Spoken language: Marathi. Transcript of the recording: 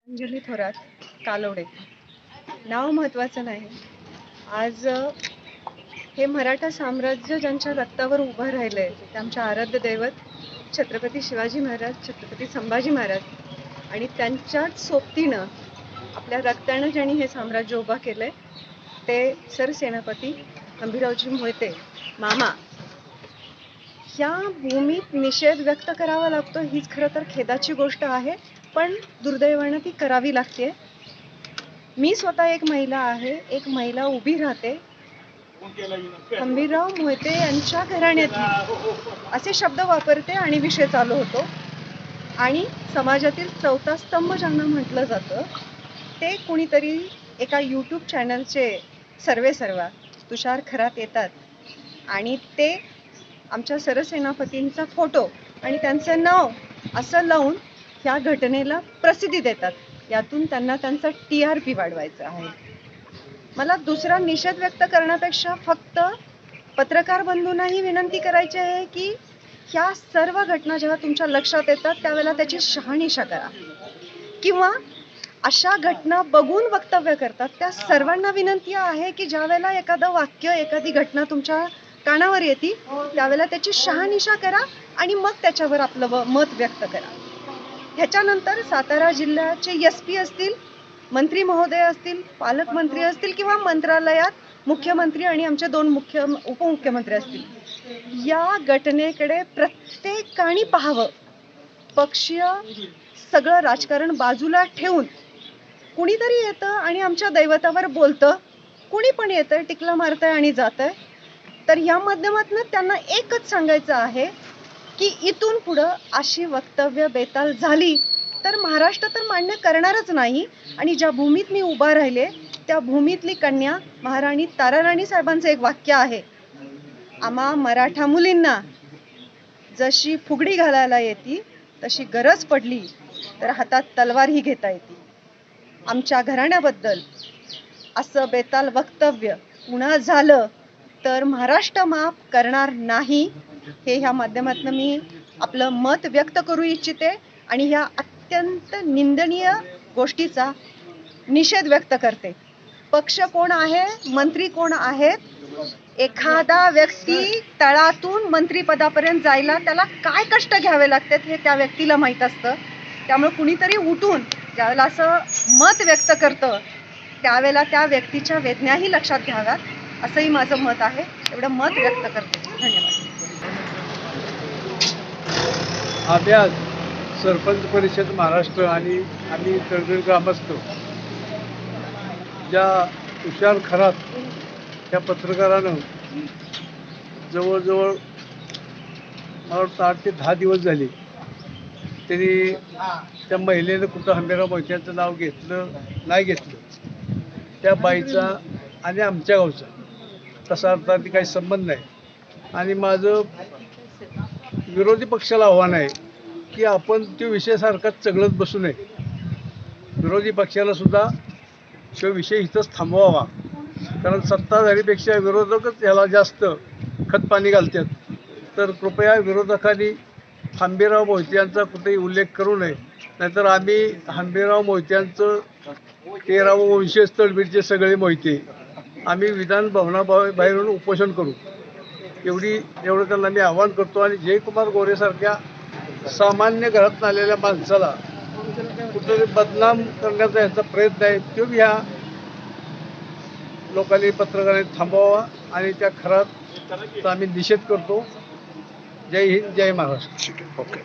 अंजली थोरात, कालोडे. नाव महत्त्वाचं नाही. आज हे मराठा साम्राज्य ज्यांच्या रक्तावर उभं राहिलंय ते आमचे आराध्य दैवत छत्रपती शिवाजी महाराज, छत्रपती संभाजी महाराज आणि त्यांच्याच सोबतीनं आपल्या रक्तानं ज्यांनी हे साम्राज्य उभं केलंय ते सरसेनापती हंबीररावजी मोहिते मामा. या भूमीत निषेध व्यक्त करावा लागतो हीच खरं तर खेदाची गोष्ट आहे, पण दुर्दैवानं ती करावी लागते. मी स्वतः एक महिला आहे, एक महिला उभी राहते. हंबीरराव मोहिते यांच्या घराण्यातली असे शब्द वापरते आणि विषय चालू होतो. आणि समाजातील चौथा स्तंभ ज्यांना म्हटलं जातं ते कुणीतरी एका यूट्यूब चॅनलचे सर्वेसर्वा तुषार खरात येतात आणि ते आमच्या सरसेनापतींचा फोटो आणि त्यांचं नाव असं लावून ह्या घटनेला प्रसिद्धी देतात. यातून त्यांना त्यांचा TRP वाढवायचा आहे. मला दुसरा निषेध व्यक्त करण्यापेक्षा फक्त पत्रकार बंधूंनाही विनंती करायची आहे की ह्या सर्व घटना जेव्हा तुमच्या लक्षात येतात त्यावेळेला त्याची शहानिशा करा, किंवा अशा घटना बघून वक्तव्य करतात त्या सर्वांना विनंती आहे की ज्या वेळेला एखादं वाक्य, एखादी घटना तुमच्या कानावर येते त्यावेळेला त्याची शहानिशा करा आणि मग त्याच्यावर आपलं मत व्यक्त करा. ह्याच्यानंतर सातारा जिल्ह्याचे SP असतील, मंत्री महोदय असतील, पालकमंत्री असतील किंवा मंत्रालयात मुख्यमंत्री आणि आमचे 2 उपमुख्यमंत्री असतील, या घटनेकडे प्रत्येकाने पाहावं. पक्षीय सगळं राजकारण बाजूला ठेवून कुणीतरी येतं आणि आमच्या दैवतावर बोलतं, कुणी पण येतं टिकला मारतंय आणि जातंय. तर या माध्यमातून त्यांना एकच सांगायचं आहे की इथून पुढं अशी वक्तव्य बेताल झाली तर महाराष्ट्र तर मान्य करणारच नाही. आणि ज्या भूमीत मी उभा राहिले त्या भूमीतली कन्या महाराणी ताराराणी साहेबांचं एक वाक्य आहे, आम्हा मराठा मुलींना जशी फुगडी घालायला येते तशी गरज पडली तर हातात तलवारही घेता येते. आमच्या घराण्याबद्दल असं बेताल वक्तव्य पुन्हा झालं तर महाराष्ट्र माफ करणार नाही. हे ह्या माध्यमातून मी आपलं मत व्यक्त करू इच्छिते आणि ह्या अत्यंत निंदनीय गोष्टीचा निषेध व्यक्त करते. पक्ष कोण आहे, मंत्री कोण आहेत, एखादा व्यक्ती तळातून मंत्रीपदापर्यंत जायला त्याला काय कष्ट घ्यावे लागतात हे त्या व्यक्तीला माहीत असतं. त्यामुळे कुणीतरी उठून ज्यावेळेला असं मत व्यक्त करतं त्यावेळेला त्या व्यक्तीच्या वेदनाही लक्षात घ्याव्यात असंही माझं मत आहे. एवढं मत व्यक्त करते. धन्यवाद. आम्ही आज सरपंच परिषद महाराष्ट्र आणि आम्ही तळबीर ग्रामस्थ ज्या तुषार खरात या पत्रकारानं जवळजवळ मला वाटतं 8 ते 10 दिवस झाले त्यांनी त्या महिलेनं कुठं हंबीरराव मोहित्यांचं नाव घेतलं नाही घेतलं, त्या बाईचा आणि आमच्या गावचा तसा अर्थात काही संबंध नाही. आणि माझं विरोधी पक्षाला आव्हान आहे की आपण तो विषय सारखाच चघळत बसू नये. विरोधी पक्षाला सुद्धा तो विषय इथंच थांबवावा, कारण सत्ताधारीपेक्षा विरोधकच याला जास्त खतपाणी घालतात. तर कृपया विरोधकांनी हंबीरराव मोहिते यांचा कुठेही उल्लेख करू नये, नाहीतर आम्ही हंबीरराव मोहित्यांचं 13वं वंशज तळबीरचे सगळे मोहिते आम्ही विधान भवनाबाहेरून उपोषण करू एवढं त्यांना मी आवाहन करतो. आणि जयकुमार गोरेसारख्या सामान्य घरातून आलेल्या माणसाला कुठेतरी बदनाम करण्याचा यांचा प्रयत्न आहे, तो ह्या लोकांनी पत्रकारांनी थांबवावा आणि त्या खरात आम्ही निषेध करतो. जय हिंद, जय महाराष्ट्र. ओके.